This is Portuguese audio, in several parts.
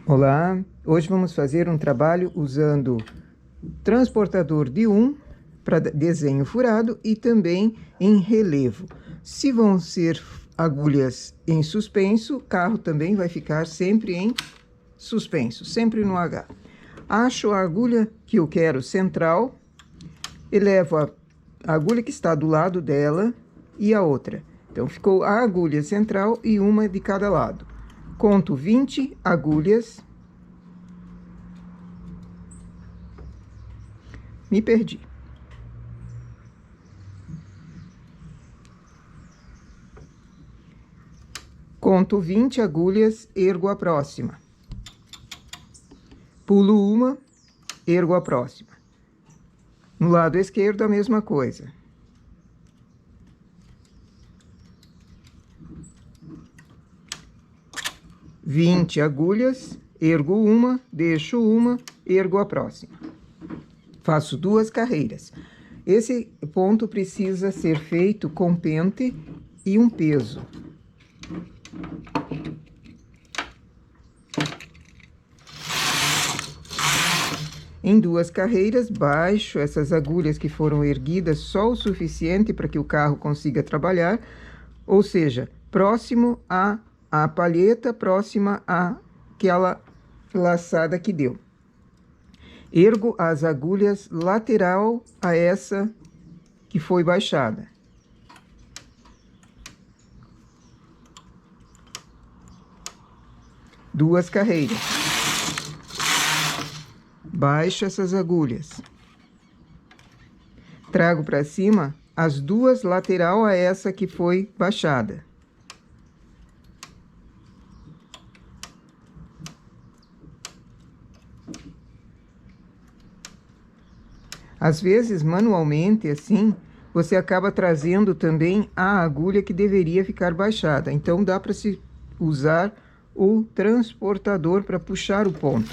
Olá, hoje vamos fazer um trabalho usando transportador de 1 para desenho furado e também em relevo. Se vão ser agulhas em suspenso, o carro também vai ficar sempre em suspenso, sempre no H. Acho a agulha que eu quero central, elevo a agulha que está do lado dela e a outra. Então, ficou a agulha central e uma de cada lado. Conto 20 agulhas. Me perdi. Conto 20 agulhas, ergo a próxima. Pulo uma, ergo a próxima. No lado esquerdo, a mesma coisa. Vinte agulhas, ergo uma, deixo uma, ergo a próxima. Faço 2 carreiras. Esse ponto precisa ser feito com pente e um peso. Em 2 carreiras, baixo essas agulhas que foram erguidas só o suficiente para que o carro consiga trabalhar, ou seja, próximo à palheta, próxima àquela laçada que deu. Ergo as agulhas lateral a essa que foi baixada. Duas carreiras. Baixo essas agulhas. Trago para cima as 2 lateral a essa que foi baixada. Às vezes, manualmente, assim, você acaba trazendo também a agulha que deveria ficar baixada. Então, dá para se usar o transportador para puxar o ponto.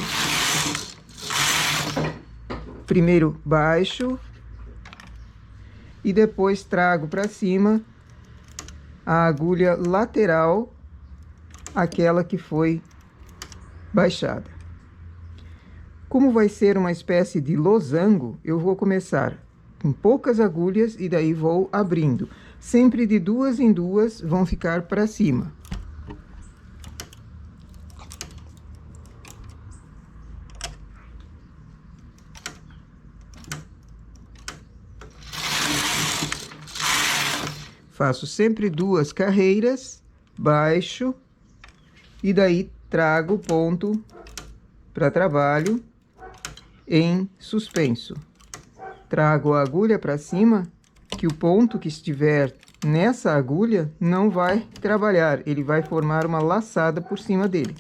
Primeiro baixo e depois trago para cima a agulha lateral, aquela que foi baixada. Como vai ser uma espécie de losango, eu vou começar com poucas agulhas e daí vou abrindo. Sempre de 2 em 2 vão ficar para cima. Faço sempre 2 carreiras, baixo, e daí trago o ponto para trabalho em suspenso. Trago a agulha para cima, que o ponto que estiver nessa agulha não vai trabalhar, ele vai formar uma laçada por cima dele.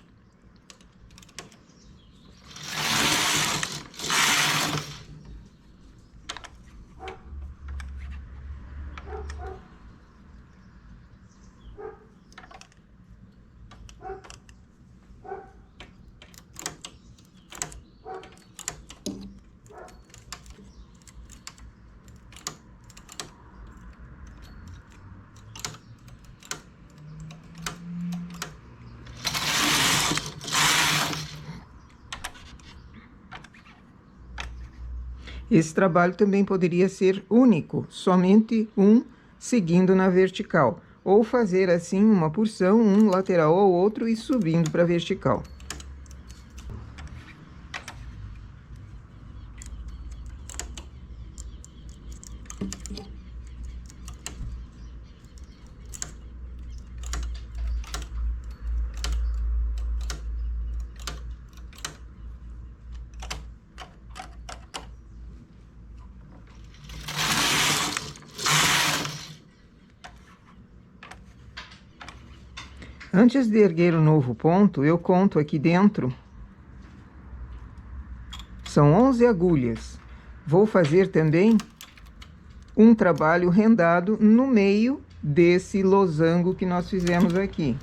Esse trabalho também poderia ser único, somente um seguindo na vertical. Ou fazer assim uma porção, um lateral ao outro e subindo para a vertical. Antes de erguer o novo ponto, eu conto aqui dentro. São 11 agulhas. Vou fazer também um trabalho rendado no meio desse losango que nós fizemos aqui.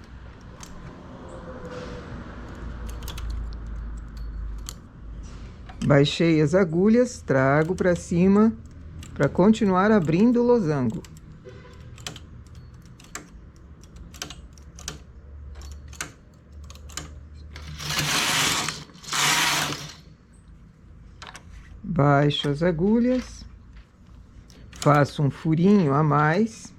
Baixei as agulhas, trago para cima para continuar abrindo o losango. Baixo as agulhas, faço um furinho a mais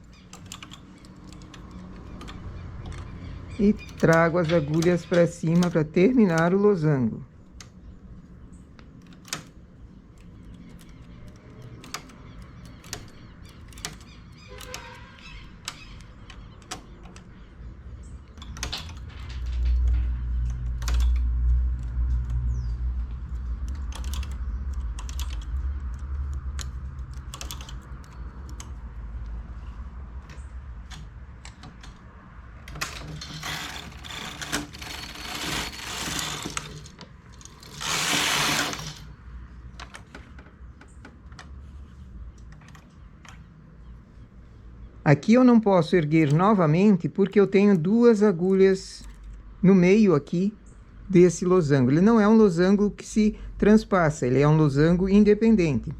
e trago as agulhas para cima para terminar o losango. Aqui eu não posso erguer novamente porque eu tenho duas agulhas no meio aqui desse losango. Ele não é um losango que se transpassa, ele é um losango independente.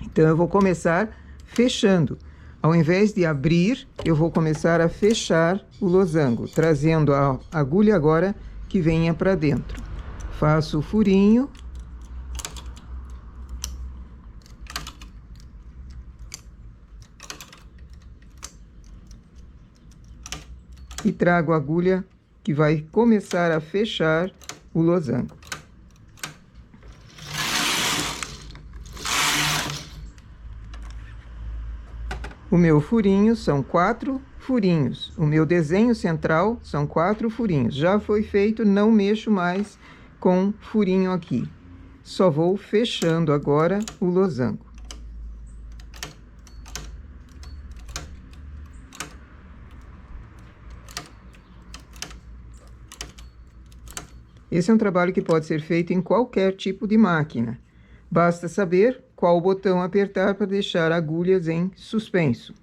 Então eu vou começar fechando. Ao invés de abrir, eu vou começar a fechar o losango, trazendo a agulha agora que venha para dentro. Faço o furinho. E trago a agulha que vai começar a fechar o losango. O meu furinho são 4 furinhos. O meu desenho central são 4 furinhos. Já foi feito, não mexo mais com furinho aqui. Só vou fechando agora o losango. Esse é um trabalho que pode ser feito em qualquer tipo de máquina. Basta saber qual botão apertar para deixar agulhas em suspenso.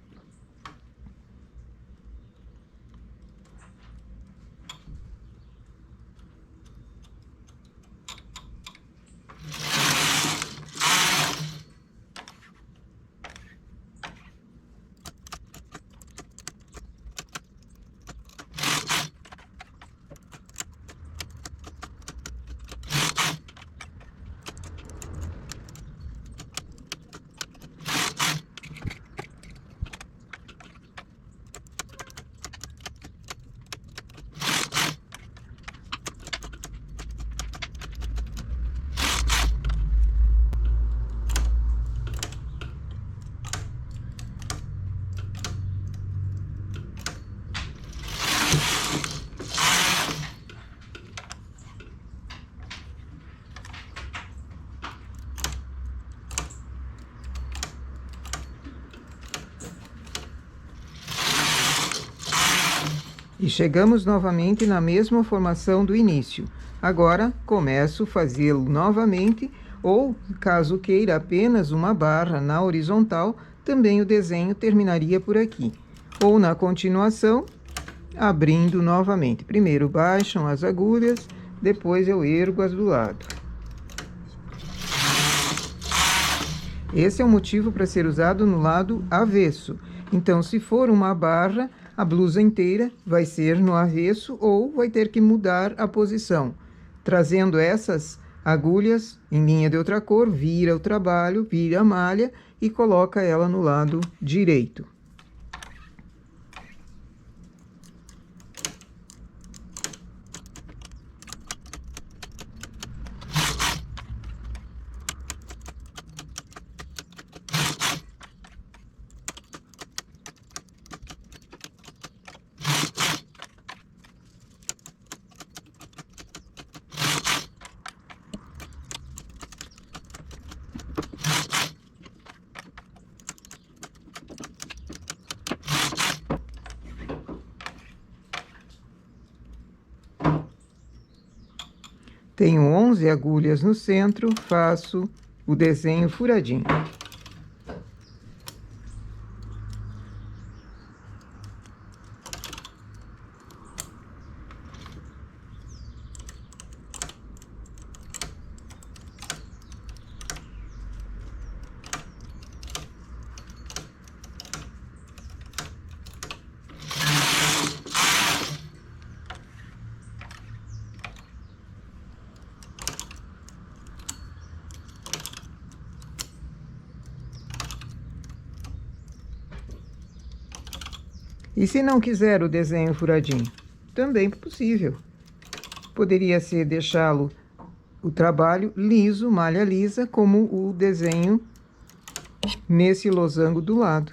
E chegamos novamente na mesma formação do início. Agora, começo a fazê-lo novamente, ou, caso queira apenas uma barra na horizontal, também o desenho terminaria por aqui. Ou, na continuação, abrindo novamente. Primeiro baixam as agulhas, depois eu ergo as do lado. Esse é o motivo para ser usado no lado avesso. Então, se for uma barra, a blusa inteira vai ser no avesso ou vai ter que mudar a posição. Trazendo essas agulhas em linha de outra cor, vira o trabalho, vira a malha e coloca ela no lado direito. Tenho 11 agulhas no centro, faço o desenho furadinho. E se não quiser o desenho furadinho? Também possível. Poderia ser deixá-lo, o trabalho liso, malha lisa, como o desenho nesse losango do lado.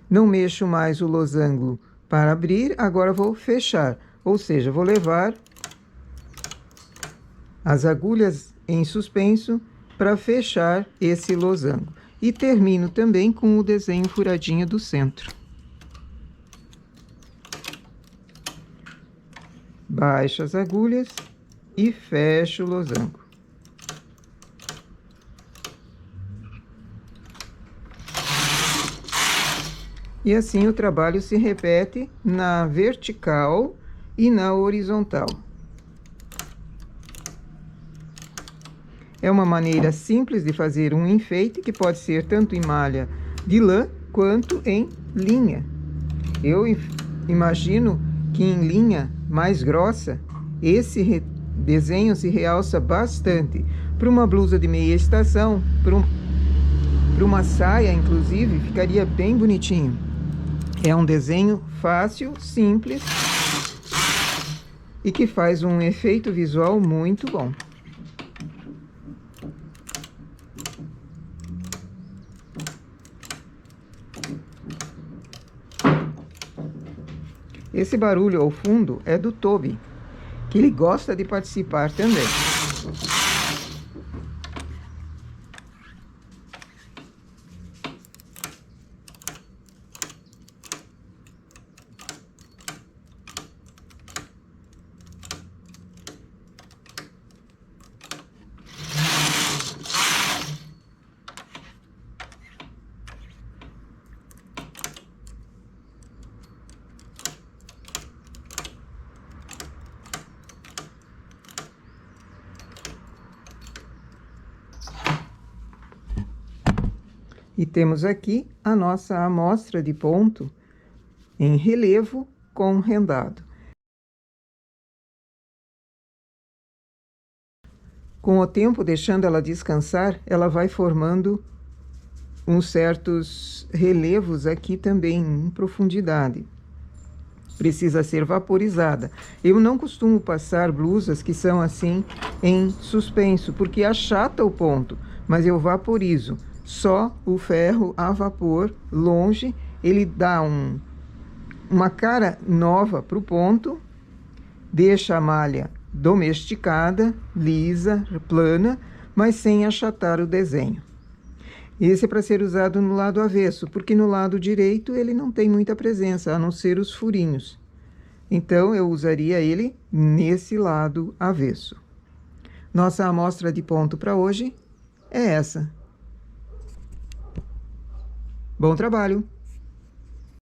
Não mexo mais o losango para abrir, agora vou fechar. Ou seja, vou levar as agulhas em suspenso para fechar esse losango. E termino também com o desenho furadinho do centro. Baixo as agulhas e fecho o losango. E assim o trabalho se repete na vertical e na horizontal. É uma maneira simples de fazer um enfeite, que pode ser tanto em malha de lã quanto em linha. Eu imagino que em linha mais grossa, esse desenho se realça bastante. Para uma blusa de meia estação, para uma saia, inclusive, ficaria bem bonitinho. É um desenho fácil, simples e que faz um efeito visual muito bom. Esse barulho ao fundo é do Toby, que ele gosta de participar também. E temos aqui a nossa amostra de ponto em relevo com rendado. Com o tempo, deixando ela descansar, ela vai formando uns certos relevos aqui também em profundidade. Precisa ser vaporizada. Eu não costumo passar blusas que são assim em suspenso, porque achata o ponto, mas eu vaporizo. Só o ferro a vapor, longe, ele dá uma cara nova para o ponto, deixa a malha domesticada, lisa, plana, mas sem achatar o desenho. Esse é para ser usado no lado avesso, porque no lado direito ele não tem muita presença, a não ser os furinhos. Então, eu usaria ele nesse lado avesso. Nossa amostra de ponto para hoje é essa. Bom trabalho!